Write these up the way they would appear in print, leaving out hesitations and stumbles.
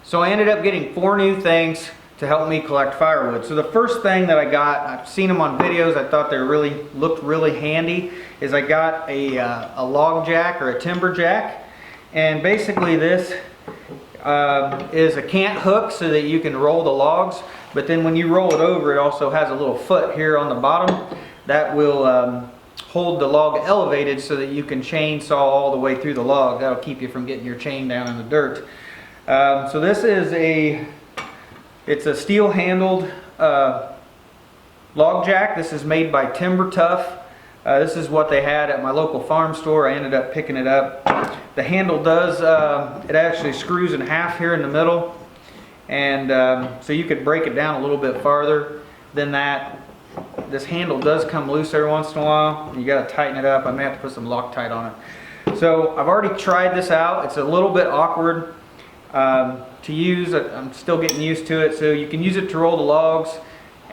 So I ended up getting 4 new things to help me collect firewood. So the first thing that I got, I've seen them on videos, I thought they looked really handy, is I got a log jack or a timber jack. And basically this is a cant hook so that you can roll the logs, but then when you roll it over, it also has a little foot here on the bottom that will hold the log elevated so that you can chainsaw all the way through the log. That'll keep you from getting your chain down in the dirt. So this is it's a steel handled log jack. This is made by Timber Tuff. This is what they had at my local farm store. I ended up picking it up. The handle does, it actually screws in half here in the middle, and so you could break it down a little bit farther than that. This handle does come loose every once in a while. You got to tighten it up. I may have to put some Loctite on it. So I've already tried this out. It's a little bit awkward to use. I'm still getting used to it. So you can use it to roll the logs,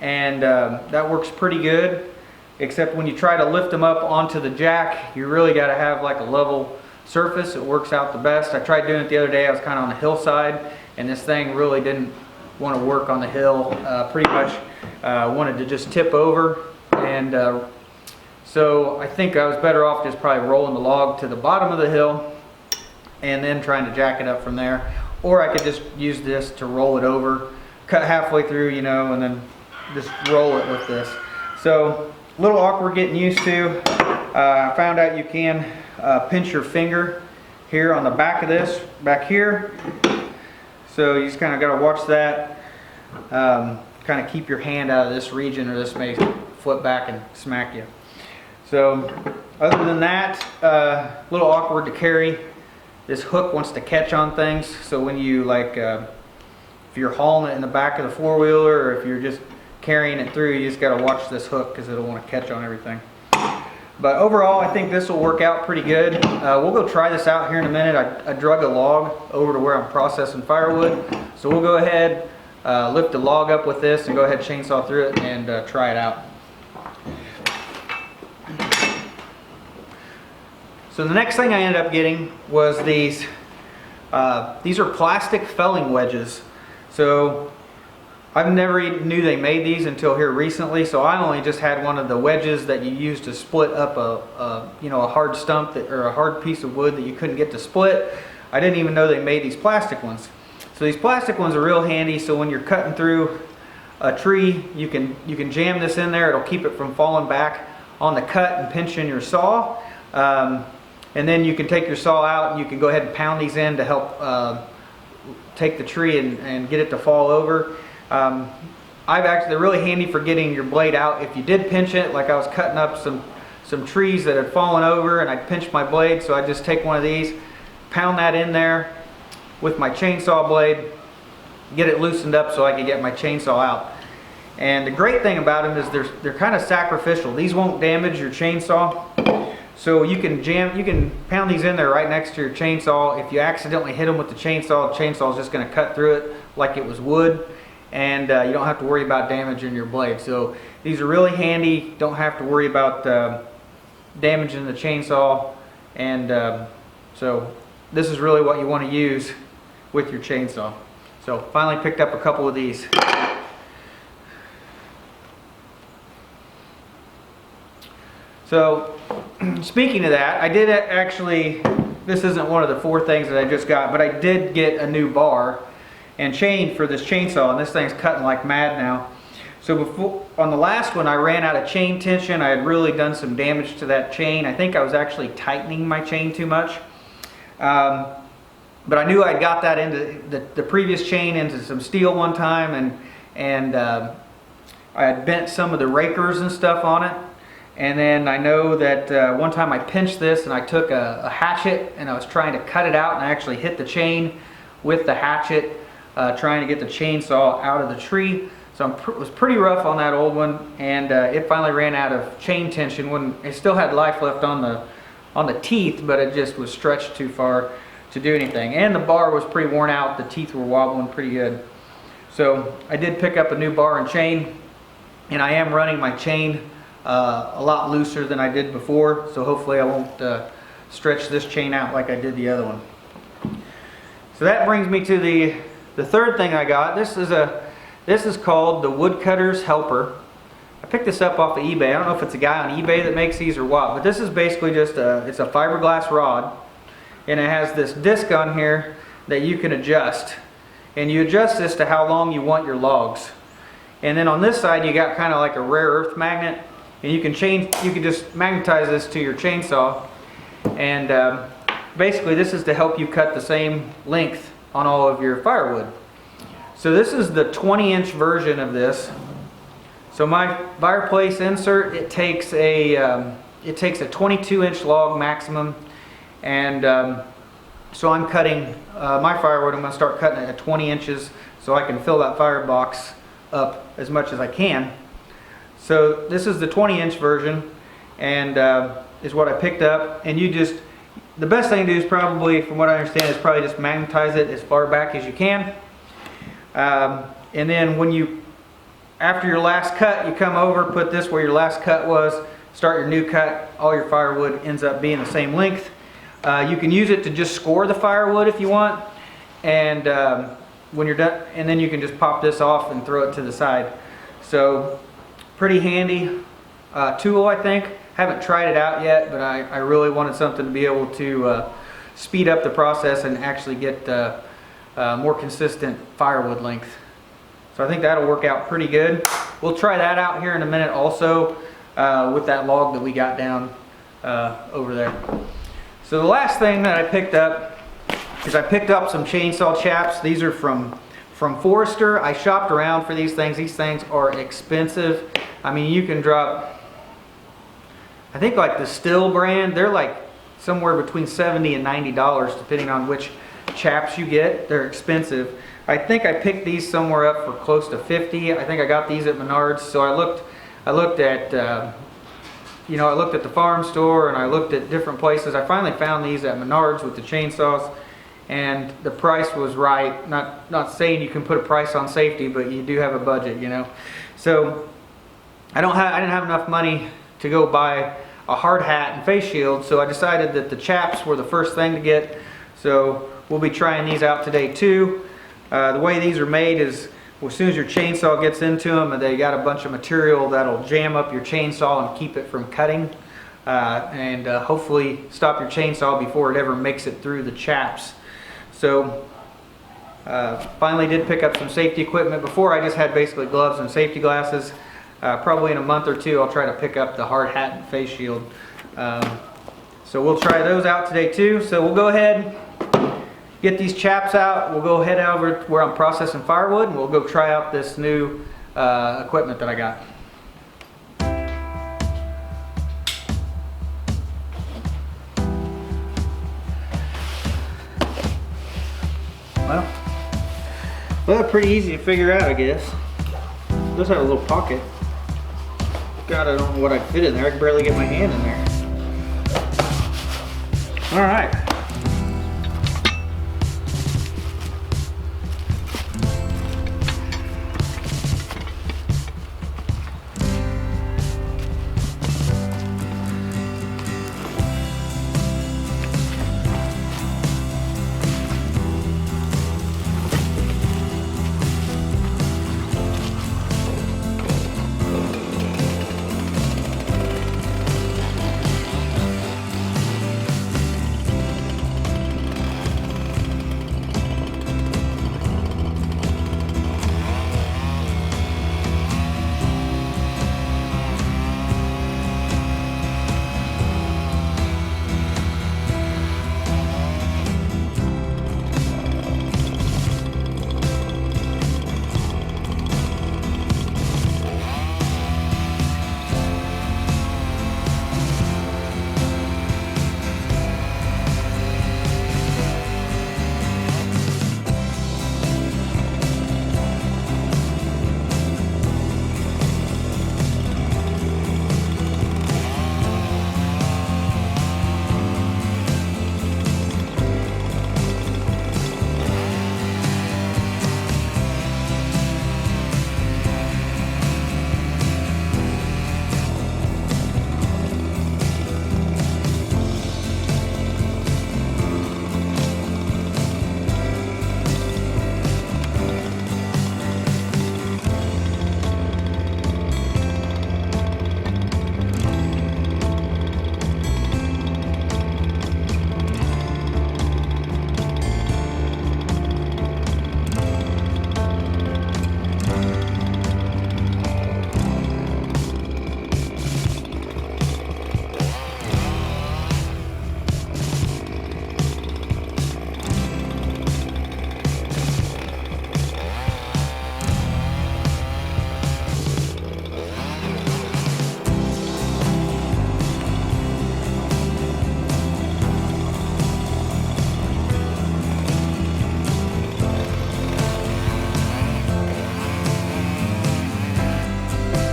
and that works pretty good, except when you try to lift them up onto the jack, you really got to have like a level surface. It works out the best. I tried doing it the other day. I was kind of on the hillside, and this thing really didn't want to work on the hill. Pretty much wanted to just tip over, and so I think I was better off just probably rolling the log to the bottom of the hill and then trying to jack it up from there. Or I could just use this to roll it over, cut halfway through, you know, and then just roll it with this. So a little awkward getting used to. I found out you can pinch your finger here on the back of this, back here. So you just kind of got to watch that. Kind of keep your hand out of this region, or this may flip back and smack you. So other than that, a little awkward to carry. This hook wants to catch on things, so when you if you're hauling it in the back of the four-wheeler, or if you're just carrying it through, you just got to watch this hook because it'll want to catch on everything. But overall, I think this will work out pretty good. We'll go try this out here in a minute. I drug a log over to where I'm processing firewood, so we'll go ahead, lift the log up with this and go ahead and chainsaw through it and try it out. So the next thing I ended up getting was these. These are plastic felling wedges. So I've never even knew they made these until here recently. So I only just had one of the wedges that you use to split up a hard stump or a hard piece of wood that you couldn't get to split. I didn't even know they made these plastic ones. So these plastic ones are real handy. So when you're cutting through a tree, you can jam this in there. It'll keep it from falling back on the cut and pinching your saw. And then you can take your saw out and you can go ahead and pound these in to help take the tree and get it to fall over. They're really handy for getting your blade out if you did pinch it. Like I was cutting up some trees that had fallen over and I pinched my blade, so I just take one of these, pound that in there with my chainsaw blade, get it loosened up so I can get my chainsaw out. And the great thing about them is they're kind of sacrificial. These won't damage your chainsaw. So you can pound these in there right next to your chainsaw. If you accidentally hit them with the chainsaw is just going to cut through it like it was wood, and you don't have to worry about damaging your blade. So these are really handy. Don't have to worry about damaging the chainsaw, and so this is really what you want to use with your chainsaw. So finally picked up a couple of these. So speaking of that, I did actually, this isn't one of the 4 things that I just got, but I did get a new bar and chain for this chainsaw, and this thing's cutting like mad now. So before, on the last one, I ran out of chain tension. I had really done some damage to that chain. I think I was actually tightening my chain too much. But I knew I got that into the previous chain into some steel one time, and I had bent some of the rakers and stuff on it. And then I know that one time I pinched this and I took a hatchet and I was trying to cut it out, and I actually hit the chain with the hatchet trying to get the chainsaw out of the tree. So it was pretty rough on that old one, and it finally ran out of chain tension when it still had life left on the teeth, but it just was stretched too far to do anything. And the bar was pretty worn out. The teeth were wobbling pretty good. So I did pick up a new bar and chain, and I am running my chain a lot looser than I did before, so hopefully I won't stretch this chain out like I did the other one. So that brings me to the The third thing I got, this is called the Woodcutters Helper. I picked this up off of eBay. I don't know if it's a guy on eBay that makes these or what, but this is basically just it's a fiberglass rod, and it has this disc on here that you can adjust. And you adjust this to how long you want your logs. And then on this side you got kind of like a rare earth magnet, and you can just magnetize this to your chainsaw. And basically this is to help you cut the same length on all of your firewood. So this is the 20-inch version of this. So my fireplace insert, it takes a 22-inch log maximum, and so I'm cutting my firewood. I'm going to start cutting it at 20 inches so I can fill that firebox up as much as I can. So this is the 20-inch version, and is what I picked up. And the best thing to do is probably, from what I understand, is probably just magnetize it as far back as you can. And then after your last cut, you come over, put this where your last cut was, start your new cut. All your firewood ends up being the same length. You can use it to just score the firewood if you want, and when you're done, and then you can just pop this off and throw it to the side. So pretty handy tool, I think. Haven't tried it out yet, but I really wanted something to be able to speed up the process and actually get more consistent firewood length. So I think that'll work out pretty good. We'll try that out here in a minute also with that log that we got down over there. So the last thing that I picked up is I picked up some chainsaw chaps. These are from Forester. I shopped around for these things. These things are expensive. I mean, you can drop, I think like the Still brand, they're like somewhere between $70 and $90 depending on which chaps you get. They're expensive. I think I picked these somewhere up for close to $50. I think I got these at Menards. So I looked at I looked at the farm store, and I looked at different places. I finally found these at Menards with the chainsaws, and the price was right. Not saying you can put a price on safety, but you do have a budget, you know. So I didn't have enough money to go buy a hard hat and face shield, so I decided that the chaps were the first thing to get. So we'll be trying these out today too. The way these are made is, as soon as your chainsaw gets into them, they got a bunch of material that'll jam up your chainsaw and keep it from cutting, and hopefully stop your chainsaw before it ever makes it through the chaps. So finally did pick up some safety equipment. Before I just had basically gloves and safety glasses. Probably in a month or two I'll try to pick up the hard hat and face shield. So we'll try those out today too. So we'll go ahead, get these chaps out. We'll go head over to where I'm processing firewood, and we'll go try out this new equipment that I got. Well, pretty easy to figure out, I guess. It does have a little pocket. God, I don't know what I fit in there. I can barely get my hand in there. All right.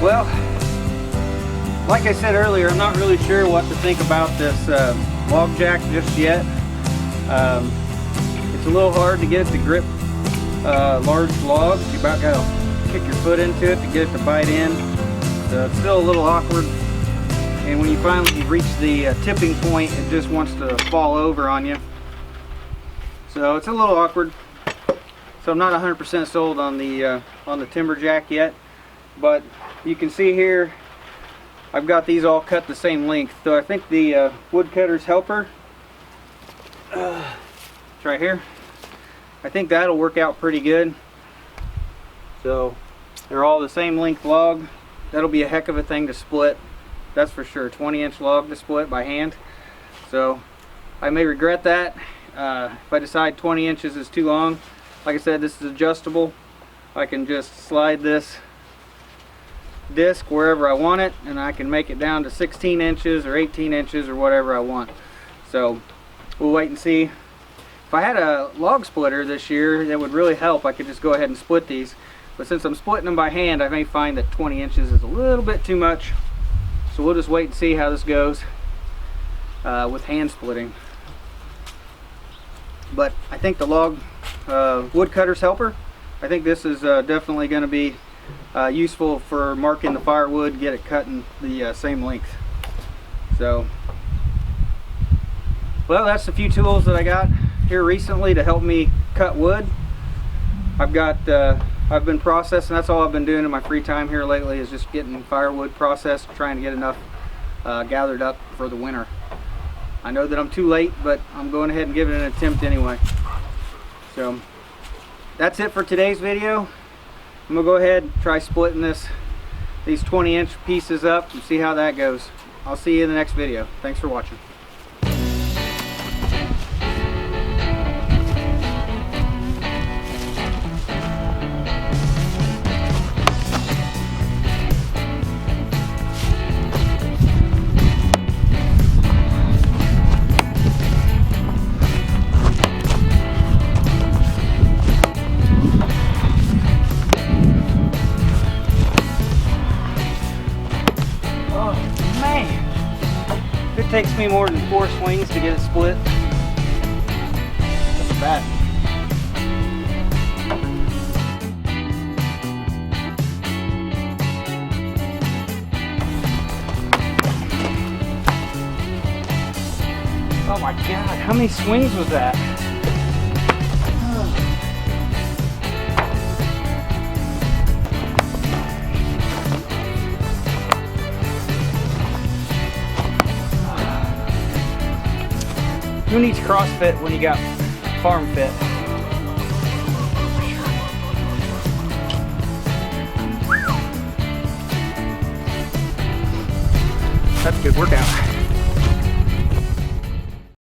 Well, like I said earlier, I'm not really sure what to think about this log jack just yet. It's a little hard to get it to grip large logs. You about got to kick your foot into it to get it to bite in. So it's still a little awkward. And when you finally reach the tipping point, it just wants to fall over on you. So it's a little awkward. So I'm not 100% sold on the timber jack yet. But you can see here, I've got these all cut the same length. So I think the Woodcutters Helper, it's right here. I think that'll work out pretty good. So they're all the same length log. That'll be a heck of a thing to split. That's for sure. 20-inch log to split by hand. So I may regret that if I decide 20 inches is too long. Like I said, this is adjustable. I can just slide this disc wherever I want it, and I can make it down to 16 inches or 18 inches or whatever I want. So we'll wait and see. If I had a log splitter this year, that would really help. I could just go ahead and split these. But since I'm splitting them by hand, I may find that 20 inches is a little bit too much. So we'll just wait and see how this goes with hand splitting. But I think the log Woodcutters Helper, I think this is definitely going to be useful for marking the firewood, get it cut in the same length. So, well, that's a few tools that I got here recently to help me cut wood. I've been processing. That's all I've been doing in my free time here lately, is just getting firewood processed, trying to get enough gathered up for the winter. I know that I'm too late, but I'm going ahead and giving it an attempt anyway. So that's it for today's video. I'm gonna go ahead and try splitting these 20-inch pieces up and see how that goes. I'll see you in the next video. Thanks for watching. It takes me more than 4 swings to get it split. That's bad. Oh my God, how many swings was that? Who needs CrossFit when you got farm fit? That's a good workout.